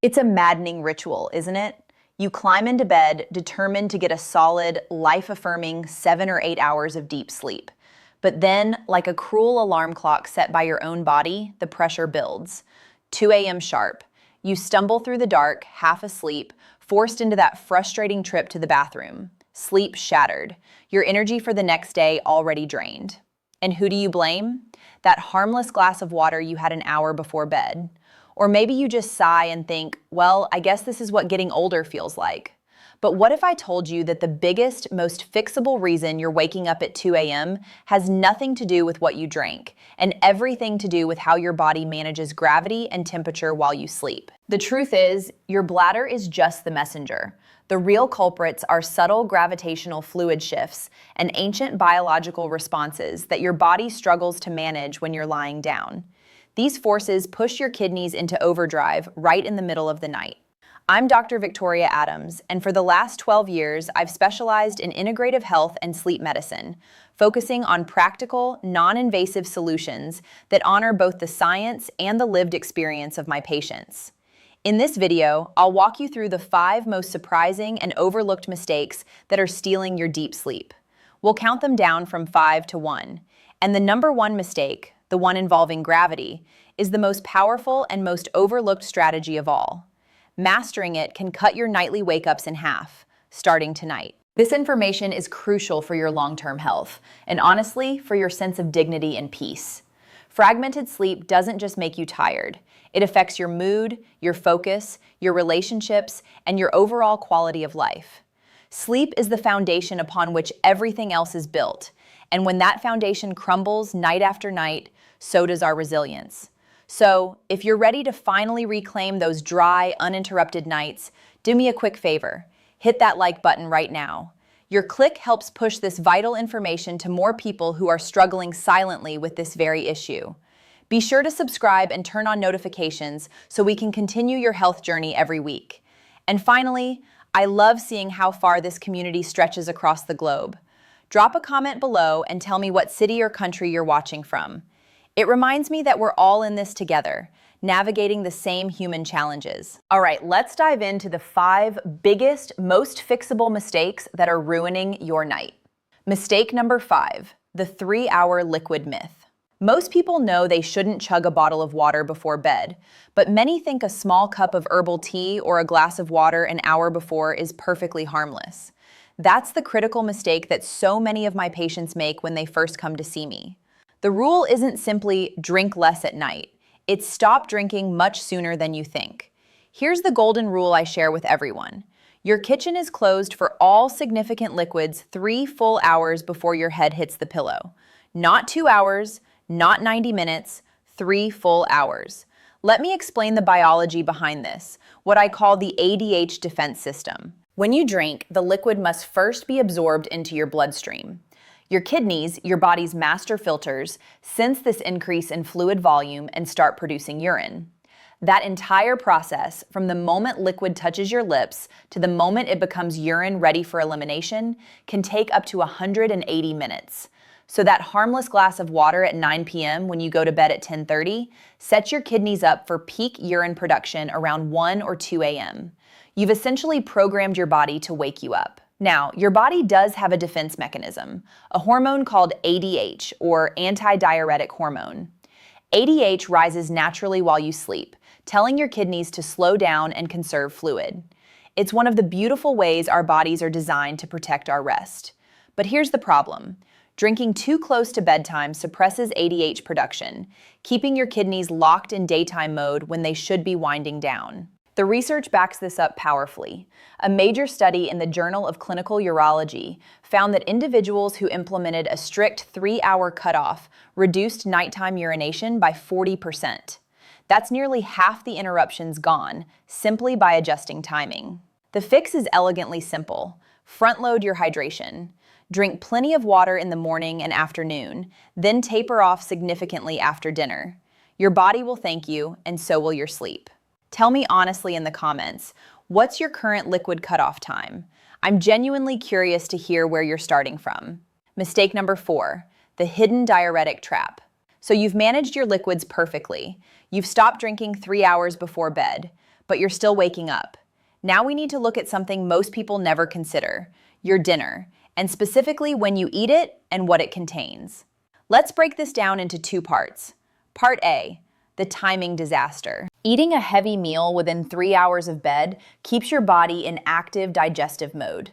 It's a maddening ritual, isn't it? You climb into bed determined to get a solid, life-affirming 7 or 8 hours of deep sleep. But then, like a cruel alarm clock set by your own body, the pressure builds. 2 a.m. sharp. You stumble through the dark, half asleep, forced into that frustrating trip to the bathroom. Sleep shattered. Your energy for the next day already drained. And who do you blame? That harmless glass of water you had an hour before bed. Or maybe you just sigh and think, well, I guess this is what getting older feels like. But what if I told you that the biggest, most fixable reason you're waking up at 2 a.m. has nothing to do with what you drank, and everything to do with how your body manages gravity and temperature while you sleep? The truth is, your bladder is just the messenger. The real culprits are subtle gravitational fluid shifts and ancient biological responses that your body struggles to manage when you're lying down. These forces push your kidneys into overdrive right in the middle of the night. I'm Dr. Victoria Adams, and for the last 12 years, I've specialized in integrative health and sleep medicine, focusing on practical, non-invasive solutions that honor both the science and the lived experience of my patients. In this video, I'll walk you through the 5 most surprising and overlooked mistakes that are stealing your deep sleep. We'll count them down from 5 to 1. And the number 1 mistake, the one involving gravity, is the most powerful and most overlooked strategy of all. Mastering it can cut your nightly wake-ups in half, starting tonight. This information is crucial for your long-term health, and honestly, for your sense of dignity and peace. Fragmented sleep doesn't just make you tired. It affects your mood, your focus, your relationships, and your overall quality of life. Sleep is the foundation upon which everything else is built, and when that foundation crumbles night after night, so does our resilience. So, if you're ready to finally reclaim those dry, uninterrupted nights, do me a quick favor. Hit that like button right now. Your click helps push this vital information to more people who are struggling silently with this very issue. Be sure to subscribe and turn on notifications so we can continue your health journey every week. And finally, I love seeing how far this community stretches across the globe. Drop a comment below and tell me what city or country you're watching from. It reminds me that we're all in this together, navigating the same human challenges. All right, let's dive into the 5 biggest, most fixable mistakes that are ruining your night. Mistake number 5, the 3-hour liquid myth. Most people know they shouldn't chug a bottle of water before bed, but many think a small cup of herbal tea or a glass of water an hour before is perfectly harmless. That's the critical mistake that so many of my patients make when they first come to see me. The rule isn't simply drink less at night. It's stop drinking much sooner than you think. Here's the golden rule I share with everyone. Your kitchen is closed for all significant liquids 3 full hours before your head hits the pillow. Not 2 hours, not 90 minutes, 3 full hours. Let me explain the biology behind this, what I call the ADH defense system. When you drink, the liquid must first be absorbed into your bloodstream. Your kidneys, your body's master filters, sense this increase in fluid volume and start producing urine. That entire process, from the moment liquid touches your lips to the moment it becomes urine ready for elimination, can take up to 180 minutes. So that harmless glass of water at 9 p.m. when you go to bed at 10:30 sets your kidneys up for peak urine production around 1 or 2 a.m. You've essentially programmed your body to wake you up. Now, your body does have a defense mechanism, a hormone called ADH, or antidiuretic hormone. ADH rises naturally while you sleep, telling your kidneys to slow down and conserve fluid. It's one of the beautiful ways our bodies are designed to protect our rest. But here's the problem. Drinking too close to bedtime suppresses ADH production, keeping your kidneys locked in daytime mode when they should be winding down. The research backs this up powerfully. A major study in the Journal of Clinical Urology found that individuals who implemented a strict 3-hour cutoff reduced nighttime urination by 40%. That's nearly half the interruptions gone, simply by adjusting timing. The fix is elegantly simple. Front-load your hydration. Drink plenty of water in the morning and afternoon, then taper off significantly after dinner. Your body will thank you, and so will your sleep. Tell me honestly in the comments, what's your current liquid cutoff time? I'm genuinely curious to hear where you're starting from. Mistake number 4, the hidden diuretic trap. So you've managed your liquids perfectly. You've stopped drinking 3 hours before bed. but you're still waking up. Now we need to look at something most people never consider, your dinner, and specifically when you eat it and what it contains. Let's break this down into two parts. Part A, the timing disaster. Eating a heavy meal within 3 hours of bed keeps your body in active digestive mode.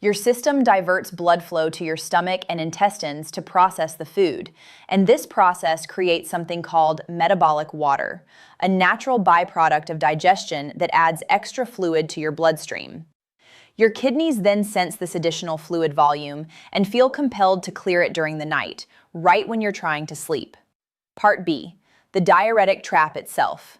Your system diverts blood flow to your stomach and intestines to process the food, and this process creates something called metabolic water, a natural byproduct of digestion that adds extra fluid to your bloodstream. Your kidneys then sense this additional fluid volume and feel compelled to clear it during the night, right when you're trying to sleep. Part B, the diuretic trap itself.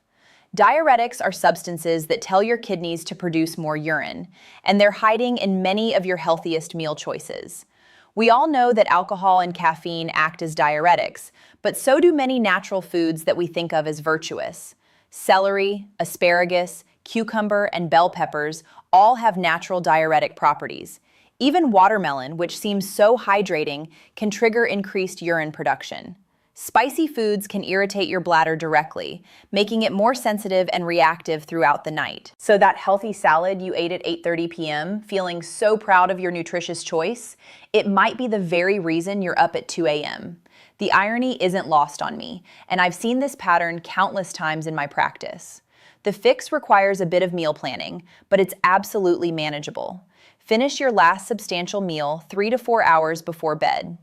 Diuretics are substances that tell your kidneys to produce more urine, and they're hiding in many of your healthiest meal choices. We all know that alcohol and caffeine act as diuretics, but so do many natural foods that we think of as virtuous. Celery, asparagus, cucumber, and bell peppers all have natural diuretic properties. Even watermelon, which seems so hydrating, can trigger increased urine production. Spicy foods can irritate your bladder directly, making it more sensitive and reactive throughout the night. So that healthy salad you ate at 8:30 p.m., feeling so proud of your nutritious choice, it might be the very reason you're up at 2 a.m. The irony isn't lost on me, and I've seen this pattern countless times in my practice. The fix requires a bit of meal planning, but it's absolutely manageable. Finish your last substantial meal 3 to 4 hours before bed.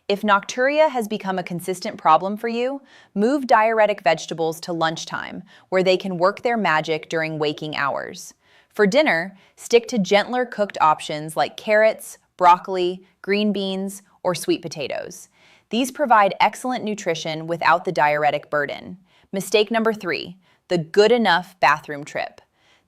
If nocturia has become a consistent problem for you, move diuretic vegetables to lunchtime, where they can work their magic during waking hours. For dinner, stick to gentler cooked options like carrots, broccoli, green beans, or sweet potatoes. These provide excellent nutrition without the diuretic burden. Mistake number 3, the good enough bathroom trip.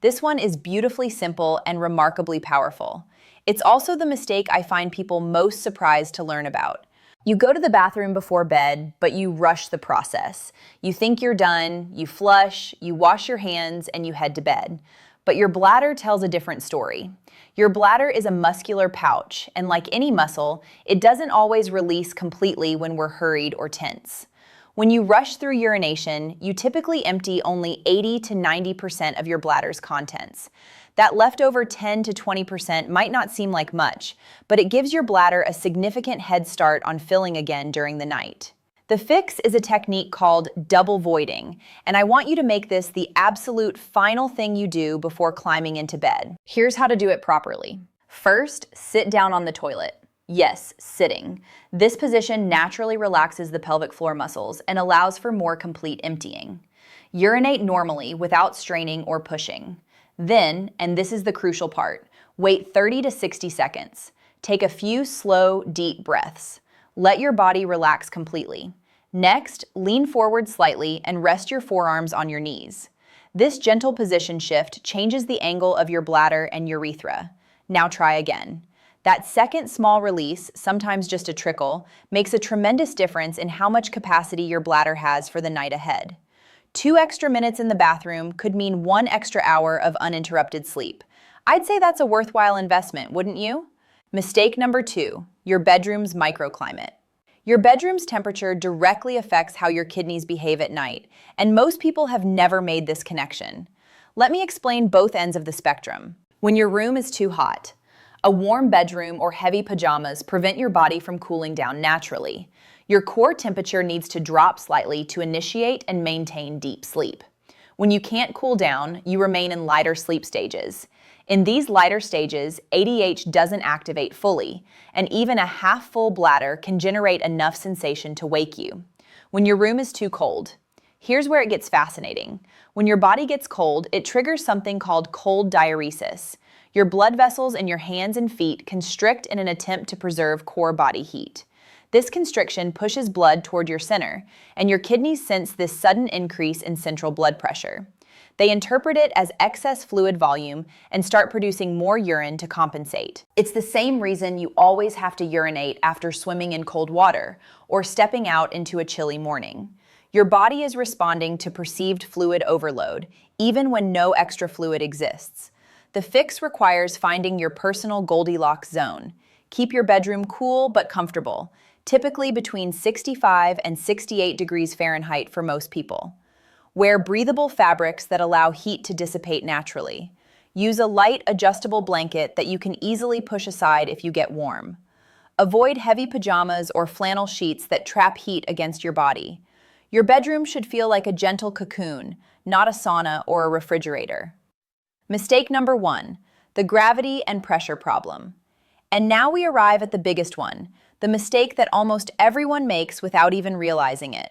This one is beautifully simple and remarkably powerful. It's also the mistake I find people most surprised to learn about. You go to the bathroom before bed, but you rush the process. You think you're done, you flush, you wash your hands, and you head to bed. But your bladder tells a different story. Your bladder is a muscular pouch, and like any muscle, it doesn't always release completely when we're hurried or tense. When you rush through urination, you typically empty only 80 to 90% of your bladder's contents. That leftover 10 to 20% might not seem like much, but it gives your bladder a significant head start on filling again during the night. The fix is a technique called double voiding, and I want you to make this the absolute final thing you do before climbing into bed. Here's how to do it properly. First, sit down on the toilet. Yes, sitting. This position naturally relaxes the pelvic floor muscles and allows for more complete emptying. Urinate normally without straining or pushing. Then, and this is the crucial part, wait 30 to 60 seconds. Take a few slow, deep breaths. Let your body relax completely. Next, lean forward slightly and rest your forearms on your knees. This gentle position shift changes the angle of your bladder and urethra. Now try again. That second small release, sometimes just a trickle, makes a tremendous difference in how much capacity your bladder has for the night ahead. 2 extra minutes in the bathroom could mean 1 extra hour of uninterrupted sleep. I'd say that's a worthwhile investment, wouldn't you? Mistake number 2, your bedroom's microclimate. Your bedroom's temperature directly affects how your kidneys behave at night, and most people have never made this connection. Let me explain both ends of the spectrum. When your room is too hot, a warm bedroom or heavy pajamas prevent your body from cooling down naturally. Your core temperature needs to drop slightly to initiate and maintain deep sleep. When you can't cool down, you remain in lighter sleep stages. In these lighter stages, ADH doesn't activate fully, and even a half-full bladder can generate enough sensation to wake you. When your room is too cold, here's where it gets fascinating. When your body gets cold, it triggers something called cold diuresis. Your blood vessels in your hands and feet constrict in an attempt to preserve core body heat. This constriction pushes blood toward your center, and your kidneys sense this sudden increase in central blood pressure. They interpret it as excess fluid volume and start producing more urine to compensate. It's the same reason you always have to urinate after swimming in cold water or stepping out into a chilly morning. Your body is responding to perceived fluid overload, even when no extra fluid exists. The fix requires finding your personal Goldilocks zone. Keep your bedroom cool but comfortable, typically between 65 and 68 degrees Fahrenheit for most people. Wear breathable fabrics that allow heat to dissipate naturally. Use a light, adjustable blanket that you can easily push aside if you get warm. Avoid heavy pajamas or flannel sheets that trap heat against your body. Your bedroom should feel like a gentle cocoon, not a sauna or a refrigerator. Mistake number 1, the gravity and pressure problem. And now we arrive at the biggest one, the mistake that almost everyone makes without even realizing it.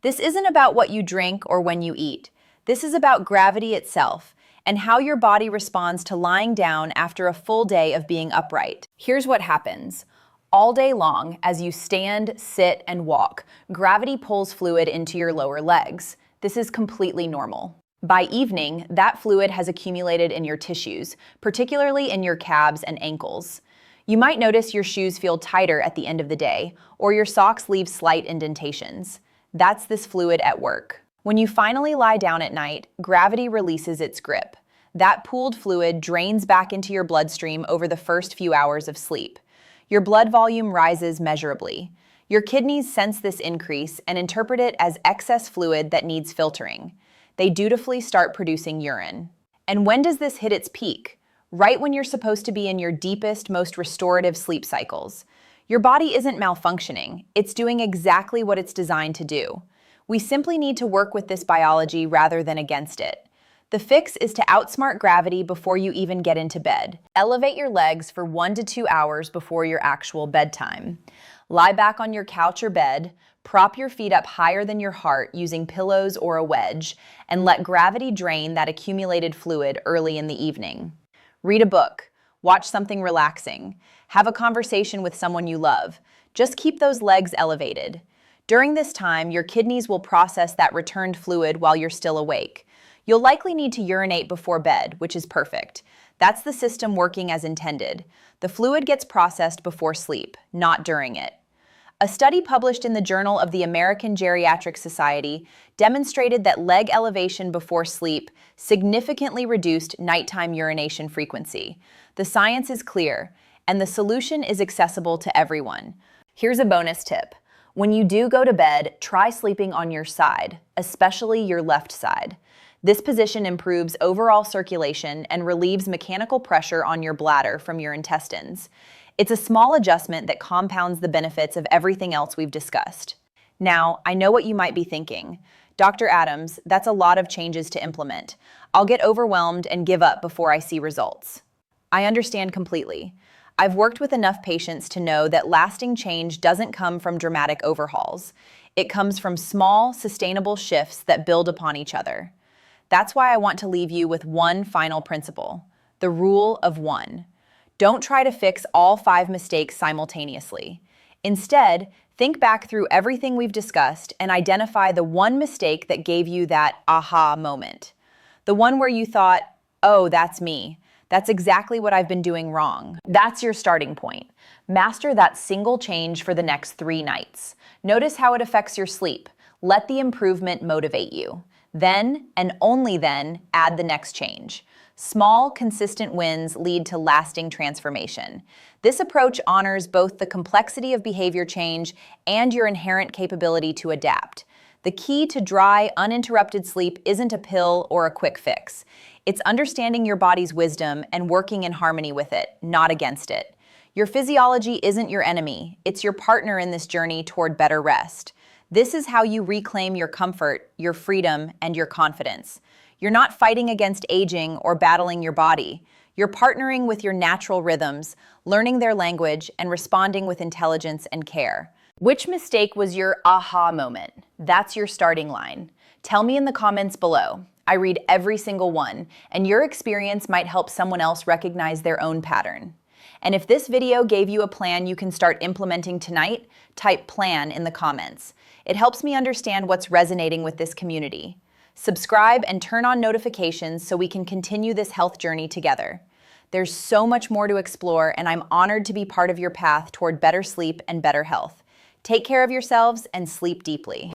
This isn't about what you drink or when you eat. This is about gravity itself and how your body responds to lying down after a full day of being upright. Here's what happens. All day long, as you stand, sit, and walk, gravity pulls fluid into your lower legs. This is completely normal. By evening, that fluid has accumulated in your tissues, particularly in your calves and ankles. You might notice your shoes feel tighter at the end of the day, or your socks leave slight indentations. That's this fluid at work. When you finally lie down at night, gravity releases its grip. That pooled fluid drains back into your bloodstream over the first few hours of sleep. Your blood volume rises measurably. Your kidneys sense this increase and interpret it as excess fluid that needs filtering. They dutifully start producing urine. And when does this hit its peak? Right when you're supposed to be in your deepest, most restorative sleep cycles. Your body isn't malfunctioning. It's doing exactly what it's designed to do. We simply need to work with this biology rather than against it. The fix is to outsmart gravity before you even get into bed. Elevate your legs for 1 to 2 hours before your actual bedtime. Lie back on your couch or bed, prop your feet up higher than your heart using pillows or a wedge, and let gravity drain that accumulated fluid early in the evening. Read a book, watch something relaxing, have a conversation with someone you love. Just keep those legs elevated. During this time, your kidneys will process that returned fluid while you're still awake. You'll likely need to urinate before bed, which is perfect. That's the system working as intended. The fluid gets processed before sleep, not during it. A study published in the Journal of the American Geriatric Society demonstrated that leg elevation before sleep significantly reduced nighttime urination frequency. The science is clear, and the solution is accessible to everyone. Here's a bonus tip. When you do go to bed, try sleeping on your side, especially your left side. This position improves overall circulation and relieves mechanical pressure on your bladder from your intestines. It's a small adjustment that compounds the benefits of everything else we've discussed. Now, I know what you might be thinking. Dr. Adams, that's a lot of changes to implement. I'll get overwhelmed and give up before I see results. I understand completely. I've worked with enough patients to know that lasting change doesn't come from dramatic overhauls. It comes from small, sustainable shifts that build upon each other. That's why I want to leave you with one final principle, the rule of 1. Don't try to fix all 5 mistakes simultaneously. Instead, think back through everything we've discussed and identify the one mistake that gave you that aha moment. The one where you thought, oh, that's me. That's exactly what I've been doing wrong. That's your starting point. Master that single change for the next 3 nights. Notice how it affects your sleep. Let the improvement motivate you. Then, and only then, add the next change. Small, consistent wins lead to lasting transformation. This approach honors both the complexity of behavior change and your inherent capability to adapt. The key to dry, uninterrupted sleep isn't a pill or a quick fix. It's understanding your body's wisdom and working in harmony with it, not against it. Your physiology isn't your enemy. It's your partner in this journey toward better rest. This is how you reclaim your comfort, your freedom, and your confidence. You're not fighting against aging or battling your body. You're partnering with your natural rhythms, learning their language, and responding with intelligence and care. Which mistake was your aha moment? That's your starting line. Tell me in the comments below. I read every single one, and your experience might help someone else recognize their own pattern. And if this video gave you a plan you can start implementing tonight, type plan in the comments. It helps me understand what's resonating with this community. Subscribe and turn on notifications so we can continue this health journey together. There's so much more to explore, and I'm honored to be part of your path toward better sleep and better health. Take care of yourselves and sleep deeply.